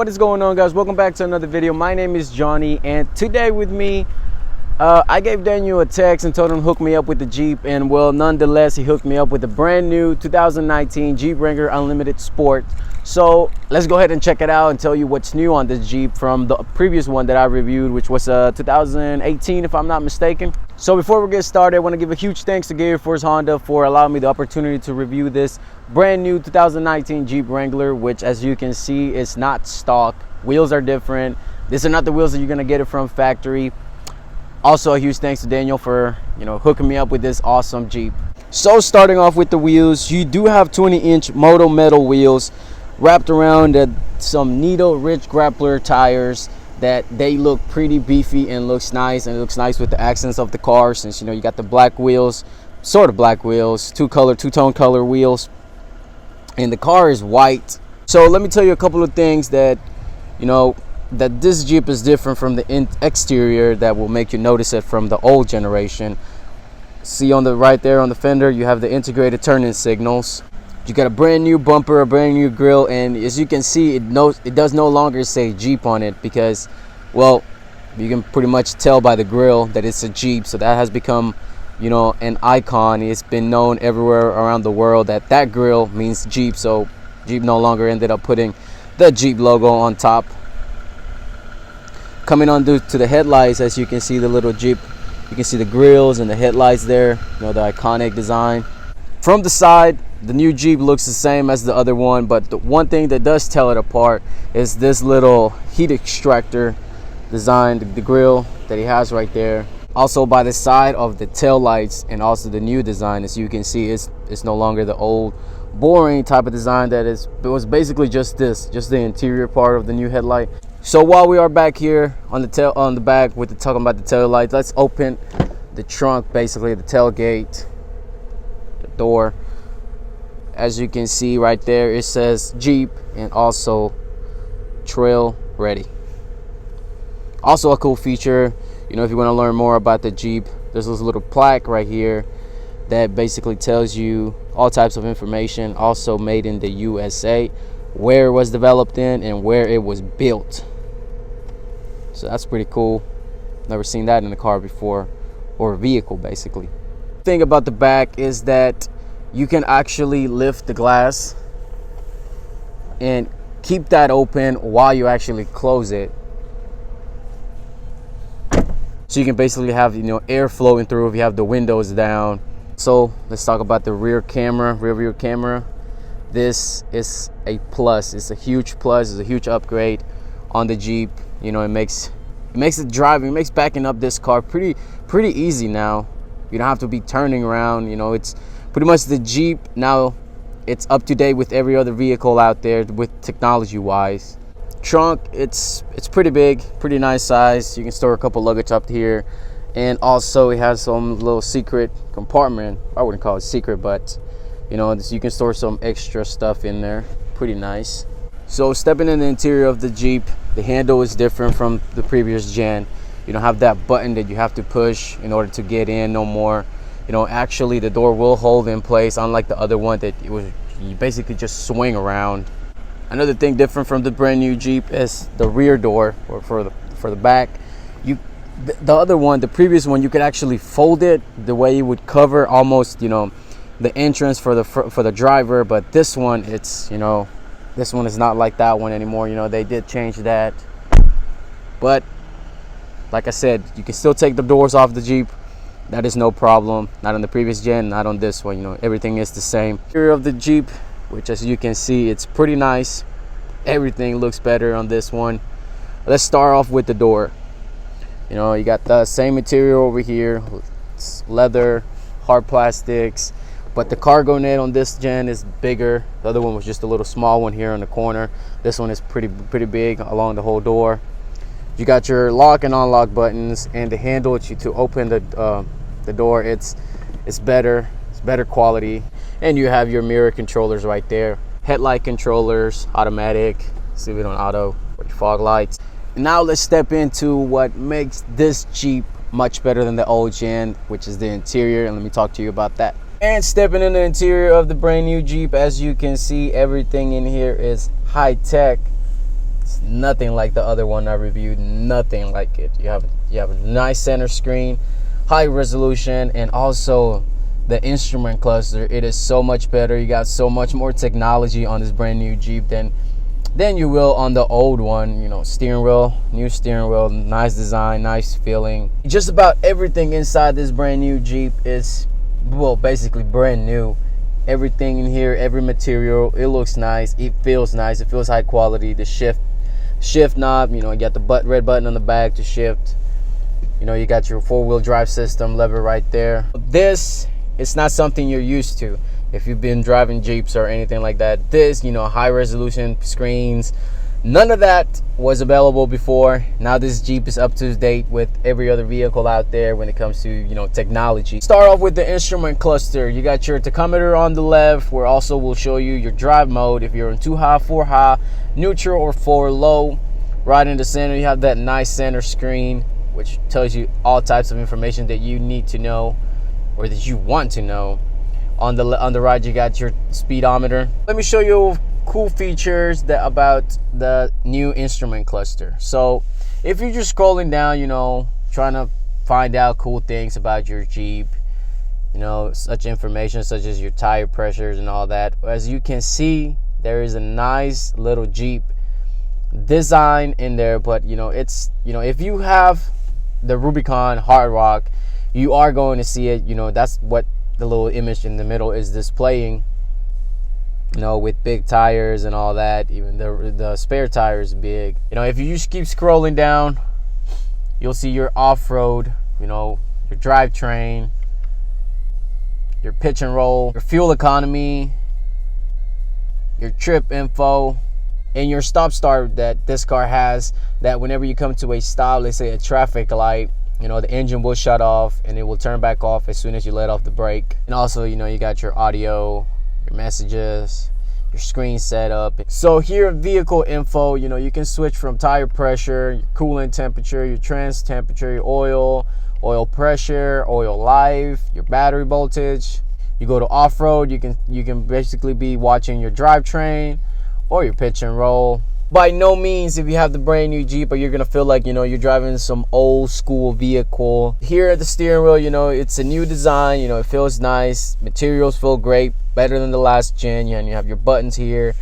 What is going on, guys? Welcome back to another video. My name is Johnny, and today with me, I gave Daniel a text and told him to hook me up with the Jeep, and well, nonetheless, he hooked me up with the brand new 2019 Jeep Wrangler Unlimited Sport. So let's go ahead and check it out and tell you what's new on this Jeep from the previous one that I reviewed, which was 2018, if I'm not mistaken. So before we get started, I want to give a huge thanks to Gary Force Honda for allowing me the opportunity to review this brand new 2019 Jeep Wrangler, which, as you can see, is not stock. Wheels are different. These are not the wheels that you're going to get it from factory. Also, a huge thanks to Daniel for, hooking me up with this awesome Jeep. So starting off with the wheels, you do have 20-inch Moto Metal wheels wrapped around some needle-rich grappler tires that they look pretty beefy and looks nice, and it looks nice with the accents of the car, since you got the black wheels, sort of black wheels, two-tone color wheels, and the car is white. So let me tell you a couple of things that that this Jeep is different from the exterior that will make you notice it from the old generation. See on the right there on the fender, you have the integrated turn-in signals. You got a brand new bumper, a brand new grille, and as you can see, it does no longer say Jeep on it because, well, you can pretty much tell by the grille that it's a Jeep. So that has become, an icon. It's been known everywhere around the world that grille means Jeep. So Jeep no longer ended up putting the Jeep logo on top. Coming on to the headlights, as you can see the little Jeep, you can see the grills and the headlights there, the iconic design. From the side, the new Jeep looks the same as the other one, but the one thing that does tell it apart is this little heat extractor design, the grill that he has right there. Also by the side of the tail lights, and also the new design, as you can see, it's no longer the old boring type of design it was basically just the interior part of the new headlight. So while we are back here on the back with talking about the tail lights, let's open the trunk, basically the tailgate, the door. As you can see right there, it says Jeep and also trail ready. Also a cool feature, if you want to learn more about the Jeep, there's this little plaque right here that basically tells you all types of information. Also made in the USA, where it was developed in and where it was built. So that's pretty cool. Never seen that in a car before, or a vehicle basically. The thing about the back is that you can actually lift the glass and keep that open while you actually close it. So you can basically have air flowing through if you have the windows down. So let's talk about the rear view camera. This is a plus. It's a huge plus. It's a huge upgrade on the Jeep. It makes backing up this car pretty easy now. You don't have to be turning around. It's pretty much the Jeep now. It's up to date with every other vehicle out there with technology wise. Trunk, it's pretty big, pretty nice size. You can store a couple luggage up here, and also it has some little secret compartment. I wouldn't call it secret, but you can store some extra stuff in there. Pretty nice. So stepping in the interior of the Jeep, the handle is different from the previous gen. You don't have that button that you have to push in order to get in no more. Actually the door will hold in place, unlike the other one that you basically just swing around. Another thing different from the brand new Jeep is the rear door, or for the back. The other one, the previous one, you could actually fold it the way you would cover almost the entrance for the driver, but this one, this one is not like that one anymore. They did change that, but like I said, you can still take the doors off the Jeep. That is no problem. Not on the previous gen, not on this one. Everything is the same. Interior of the Jeep, which as you can see, it's pretty nice. Everything looks better on this one. Let's start off with the door. You got the same material over here. It's leather, hard plastics, but the cargo net on this gen is bigger. The other one was just a little small one here on the corner. This one is pretty big along the whole door. You got your lock and unlock buttons, and the handle to open the door. It's better. It's better quality. And you have your mirror controllers right there. Headlight controllers, automatic. See it on auto with your fog lights. Now let's step into what makes this Jeep much better than the old gen, which is the interior, and let me talk to you about that. And stepping in the interior of the brand new Jeep, as you can see, everything in here is high tech. It's nothing like the other one I reviewed, nothing like it. You have a nice center screen, high resolution, and also the instrument cluster. It is so much better. You got so much more technology on this brand new Jeep than you will on the old one. You know, steering wheel, new steering wheel, nice design, nice feeling. Just about everything inside this brand new Jeep is, well, basically brand new. Everything in here, every material, it looks nice, it feels nice, it feels high quality. The shift knob, you know, you got the red button on the back to shift. You know, you got your 4-wheel drive system lever right there. This, it's not something you're used to if you've been driving Jeeps or anything like that. This, you know, high resolution screens, none of that was available before. Now this Jeep is up to date with every other vehicle out there when it comes to, you know, technology. Start off with the instrument cluster. You got your tachometer on the left, where also will show you your drive mode if you're in 2 high, 4 high, neutral, or 4 low. Right in the center, you have that nice center screen, which tells you all types of information that you need to know or that you want to know. On the right, you got your speedometer. Let me show you cool features about the new instrument cluster. So if you're just scrolling down, you know, trying to find out cool things about your Jeep, you know, such information such as your tire pressures and all that, as you can see, there is a nice little Jeep design in there. But you know, it's, you know, if you have the Rubicon Hard Rock, you are going to see it. You know, that's what the little image in the middle is displaying, you know, with big tires and all that. Even the spare tire is big. You know, if you just keep scrolling down, you'll see your off-road, you know, your drivetrain, your pitch and roll, your fuel economy, your trip info, and your stop start that this car has, that whenever you come to a stop, let's say a traffic light, you know, the engine will shut off and it will turn back off as soon as you let off the brake. And also, you know, you got your audio, your messages, your screen setup. So here, vehicle info, you know, you can switch from tire pressure, your coolant temperature, your trans temperature, your oil pressure, oil life, your battery voltage. You go to off-road, you can basically be watching your drivetrain or your pitch and roll. By no means, if you have the brand new Jeep, you're gonna feel like, you know, you're driving some old school vehicle. Here at the steering wheel, you know, it's a new design. You know, it feels nice. Materials feel great, better than the last gen. And you have your buttons here,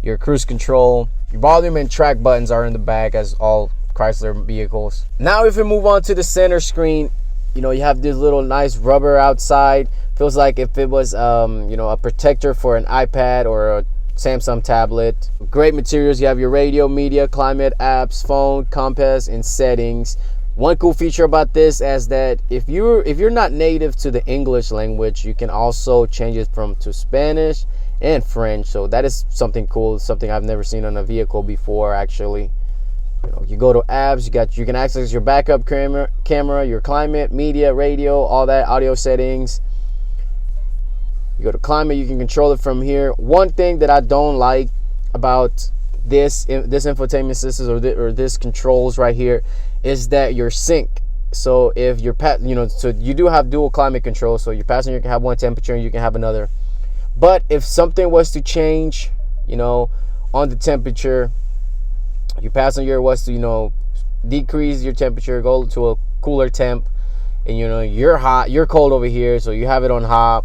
your cruise control, your volume and track buttons are in the back, as all Chrysler vehicles. Now, if we move on to the center screen, you know, you have this little nice rubber outside. Feels like if it was, you know, a protector for an iPad or a Samsung tablet. Great materials. You have your radio, media, climate, apps, phone, compass, and settings. One cool feature about this is that if you're not native to the English language, you can also change it to Spanish and French. So that is something cool, something I've never seen on a vehicle before, actually. You know, you go to apps, you can access your backup camera, your climate, media, radio, all that, audio settings. You go to climate, you can control it from here. One thing that I don't like about this infotainment system or this controls right here is that your sync. So if you're so you do have dual climate control, so your passenger can have one temperature and you can have another. But if something was to change, you know, on the temperature, your passenger was to, you know, decrease your temperature, go to a cooler temp, and you know, you're hot, you're cold over here, so you have it on hot.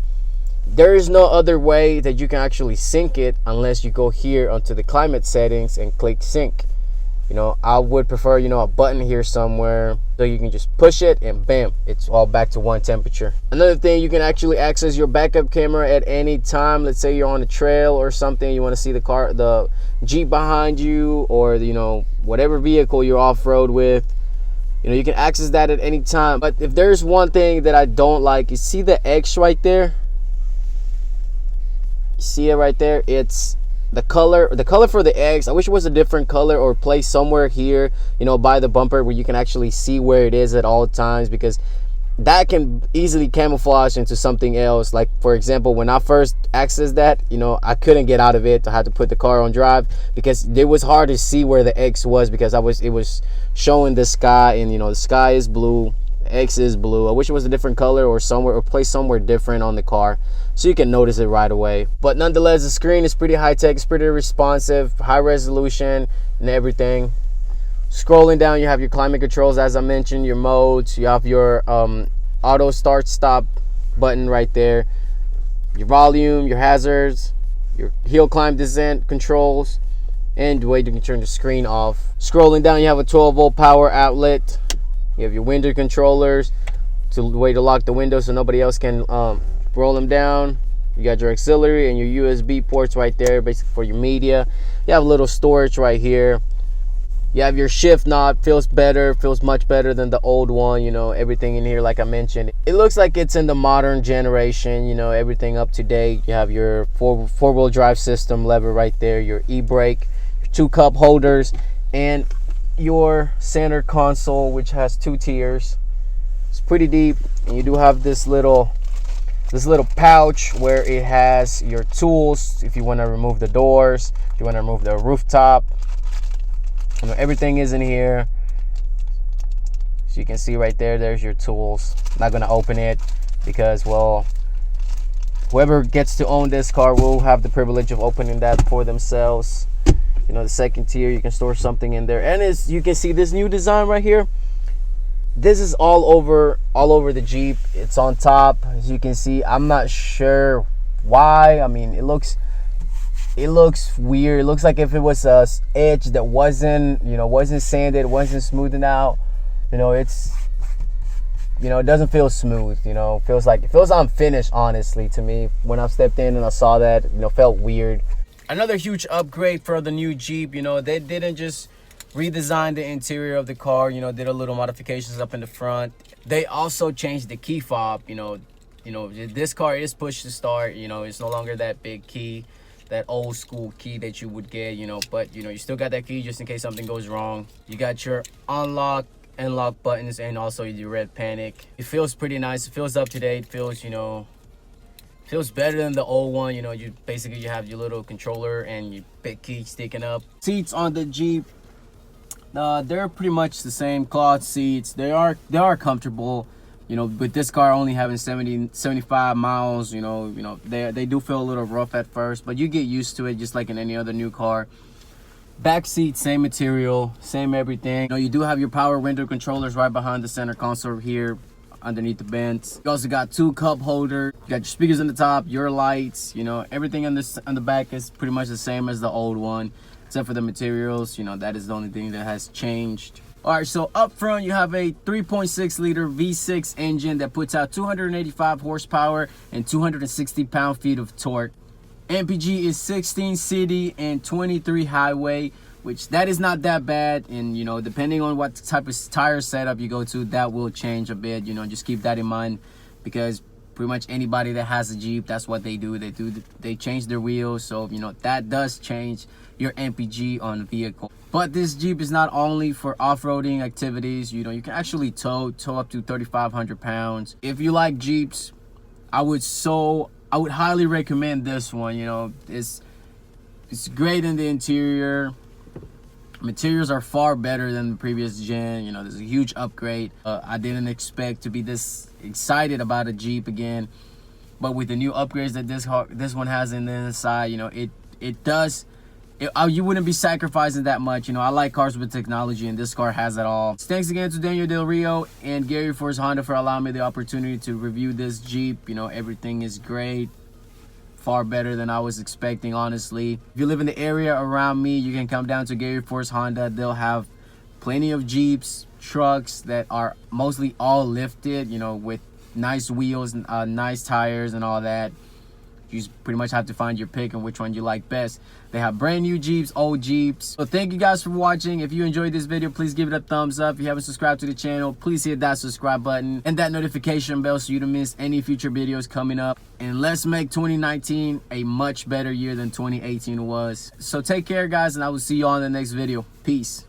There is no other way that you can actually sync it unless you go here onto the climate settings and click sync. You know, I would prefer, you know, a button here somewhere so you can just push it and bam, it's all back to one temperature. Another thing, you can actually access your backup camera at any time. Let's say you're on a trail or something, you want to see the Jeep behind you, or you know, whatever vehicle you're off-road with. You know, you can access that at any time. But if there's one thing that I don't like, you see the X right there? See it right there? It's the color for the X. I wish it was a different color or placed somewhere here, you know, by the bumper where you can actually see where it is at all times, because that can easily camouflage into something else. Like, for example, when I first accessed that, you know, I couldn't get out of it. I had to put the car on drive because it was hard to see where the X was, because it was showing the sky, and you know, the sky is blue, the X is blue. I wish it was a different color or placed somewhere different on the car so you can notice it right away. But nonetheless, the screen is pretty high tech, it's pretty responsive, high resolution, and everything. Scrolling down, you have your climate controls, as I mentioned, your modes. You have your auto start stop button right there, your volume, your hazards, your hill climb descent controls, and the way you can turn the screen off. Scrolling down, you have a 12-volt power outlet. You have your window controllers, to the way to lock the windows so nobody else can roll them down. You got your auxiliary and your USB ports right there, basically for your media. You have a little storage right here. You have your shift knob, feels better, feels much better than the old one. You know, everything in here, like I mentioned, it looks like it's in the modern generation, you know, everything up to date. You have your four-wheel drive system lever right there, your e-brake, your 2 cup holders, and your center console, which has 2 tiers. It's pretty deep, and you do have this little pouch where it has your tools if you want to remove the doors, if you want to remove the rooftop. You know, everything is in here. So you can see right there, there's your tools. I'm not gonna open it because, well, whoever gets to own this car will have the privilege of opening that for themselves. You know, the second tier, you can store something in there. And as you can see, this new design right here, this is all over the Jeep. It's on top, as you can see. I'm not sure why. I mean, it looks weird. It looks like if it was a edge that wasn't sanded, wasn't smoothed out. You know, it doesn't feel smooth. You know, it feels unfinished, honestly, to me. When I stepped in and I saw that, you know, felt weird. Another huge upgrade for the new Jeep. You know, they didn't just redesign the interior of the car. You know, did a little modifications up in the front. They also changed the key fob. You know, this car is push to start. You know, it's no longer that big key, that old school key that you would get. You know, but you know, you still got that key just in case something goes wrong. You got your unlock and lock buttons, and also your red panic. It feels pretty nice. It feels up to date. Feels, you know, feels better than the old one. You know, you have your little controller and your big key sticking up. Seats on the Jeep, they're pretty much the same cloth seats. They are comfortable. You know, with this car only having 75 miles, you know, they do feel a little rough at first, but you get used to it just like in any other new car. Back seat, same material, same everything. You know, you do have your power window controllers right behind the center console here, underneath the vents. You also got 2 cup holders. You got your speakers on the top, your lights. You know, everything on the back is pretty much the same as the old one, except for the materials. You know, that is the only thing that has changed. All right, so up front you have a 3.6 liter V6 engine that puts out 285 horsepower and 260 pound-feet of torque. MPG is 16 city and 23 highway, which that is not that bad. And you know, depending on what type of tire setup you go to, that will change a bit. You know, just keep that in mind, because pretty much anybody that has a Jeep, that's what they do. They change their wheels, so you know that does change your MPG on the vehicle. But this Jeep is not only for off-roading activities. You know, you can actually tow up to 3,500 pounds. If you like Jeeps, I would highly recommend this one. You know, it's great in the interior. Materials are far better than the previous gen. You know, there's a huge upgrade. I didn't expect to be this excited about a Jeep again, but with the new upgrades that this one has in the inside, you know, you wouldn't be sacrificing that much. You know, I like cars with technology, and this car has it all. Thanks again to Daniel Del Rio and Gary Force Honda for allowing me the opportunity to review this Jeep. You know, everything is great. Far better than I was expecting, honestly. If you live in the area around me, you can come down to Gary Force Honda. They'll have plenty of Jeeps, trucks that are mostly all lifted, you know, with nice wheels, nice tires and all that. You pretty much have to find your pick and which one you like best. They have brand new Jeeps, old Jeeps. So thank you guys for watching. If you enjoyed this video, please give it a thumbs up. If you haven't subscribed to the channel, please hit that subscribe button and that notification bell so you don't miss any future videos coming up. And let's make 2019 a much better year than 2018 was. So take care, guys, and I will see you all in the next video. Peace.